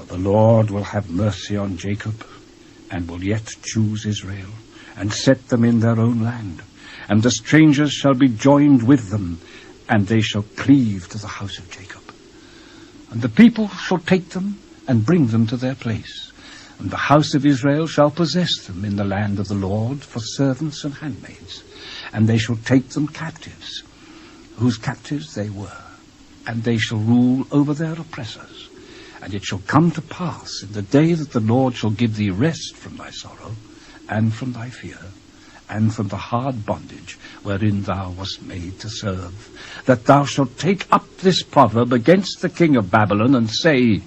For the Lord will have mercy on Jacob, and will yet choose Israel, and set them in their own land. And the strangers shall be joined with them, and they shall cleave to the house of Jacob. And the people shall take them, and bring them to their place. And the house of Israel shall possess them in the land of the Lord for servants and handmaids. And they shall take them captives, whose captives they were, and they shall rule over their oppressors. And it shall come to pass in the day that the Lord shall give thee rest from thy sorrow, and from thy fear, and from the hard bondage wherein thou wast made to serve, that thou shalt take up this proverb against the king of Babylon, and say,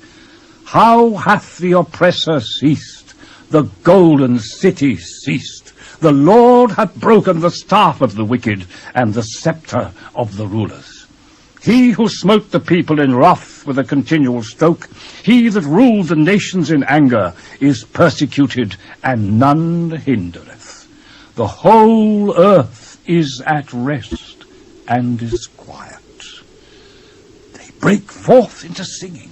How hath the oppressor ceased? The golden city ceased. The Lord hath broken the staff of the wicked, and the sceptre of the rulers. He who smote the people in wrath with a continual stroke, he that ruled the nations in anger, is persecuted, and none hindereth. The whole earth is at rest, and is quiet. They break forth into singing.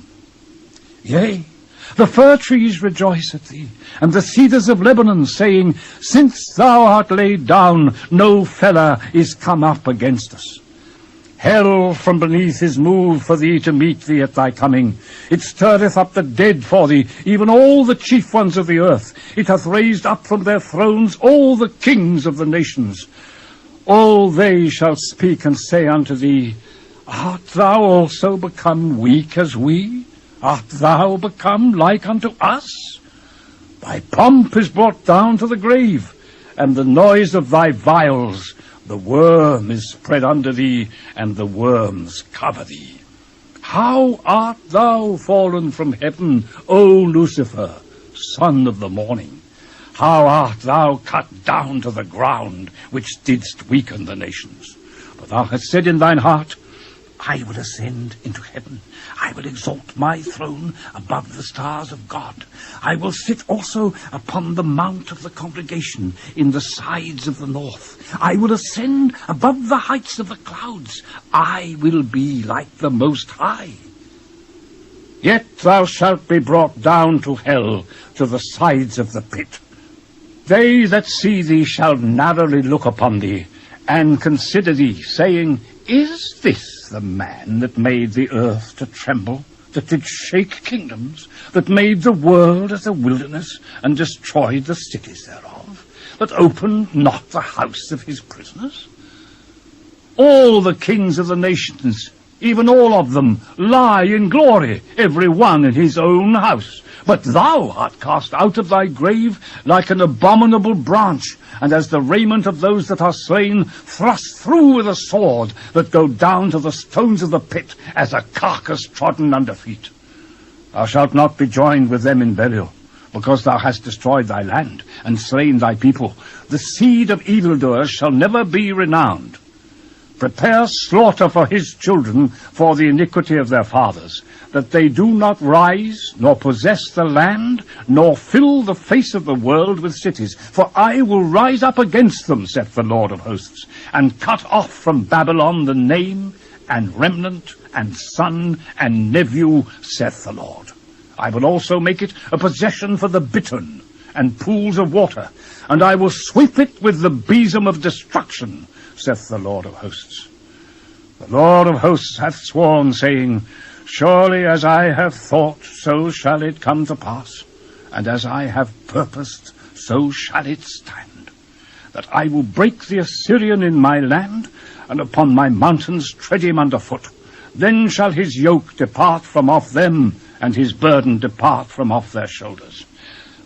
Yea, the fir trees rejoice at thee, and the cedars of Lebanon, saying, Since thou art laid down, no feller is come up against us. Hell from beneath is moved for thee to meet thee at thy coming. It stirreth up the dead for thee, even all the chief ones of the earth. It hath raised up from their thrones all the kings of the nations. All they shall speak and say unto thee, Art thou also become weak as we? Art thou become like unto us? Thy pomp is brought down to the grave, and the noise of thy vials. The worm is spread under thee, and the worms cover thee. How art thou fallen from heaven, O Lucifer, son of the morning? How art thou cut down to the ground, which didst weaken the nations? For thou hast said in thine heart, I will ascend into heaven. I will exalt my throne above the stars of God. I will sit also upon the mount of the congregation in the sides of the north. I will ascend above the heights of the clouds. I will be like the Most High. Yet thou shalt be brought down to hell, to the sides of the pit. They that see thee shall narrowly look upon thee, and consider thee, saying, Is this the man that made the earth to tremble, that did shake kingdoms, that made the world as a wilderness, and destroyed the cities thereof, that opened not the house of his prisoners? All the kings of the nations, even all of them, lie in glory, every one in his own house. But thou art cast out of thy grave like an abominable branch, and as the raiment of those that are slain, thrust through with a sword, that go down to the stones of the pit, as a carcass trodden under feet. Thou shalt not be joined with them in burial, because thou hast destroyed thy land, and slain thy people. The seed of evildoers shall never be renowned. Prepare slaughter for his children for the iniquity of their fathers, that they do not rise, nor possess the land, nor fill the face of the world with cities. For I will rise up against them, saith the Lord of hosts, and cut off from Babylon the name, and remnant, and son, and nephew, saith the Lord. I will also make it a possession for the bittern, and pools of water, and I will sweep it with the besom of destruction, saith the Lord of hosts. The Lord of hosts hath sworn, saying, Surely as I have thought, so shall it come to pass, and as I have purposed, so shall it stand, that I will break the Assyrian in my land, and upon my mountains tread him under foot. Then shall his yoke depart from off them, and his burden depart from off their shoulders.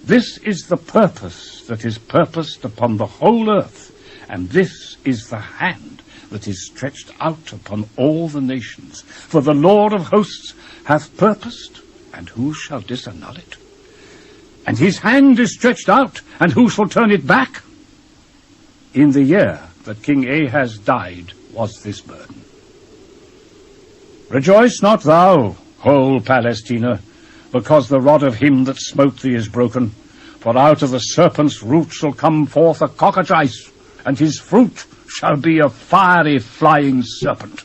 This is the purpose that is purposed upon the whole earth, and this is the hand that is stretched out upon all the nations. For the Lord of hosts hath purposed, and who shall disannul it? And his hand is stretched out, and who shall turn it back? In the year that King Ahaz died was this burden. Rejoice not thou, whole Palestina, because the rod of him that smote thee is broken. For out of the serpent's root shall come forth a cockatrice, and his fruit shall be a fiery flying serpent.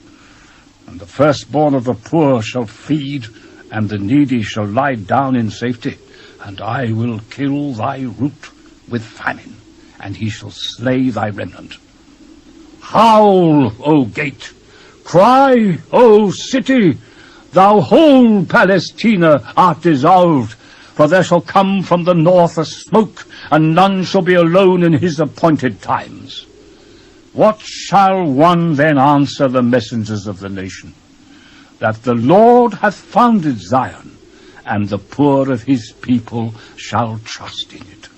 And the firstborn of the poor shall feed, and the needy shall lie down in safety, and I will kill thy root with famine, and he shall slay thy remnant. Howl, O gate! Cry, O city! Thou whole Palestina art dissolved, for there shall come from the north a smoke, and none shall be alone in his appointed times. What shall one then answer the messengers of the nation? That the Lord hath founded Zion, and the poor of his people shall trust in it.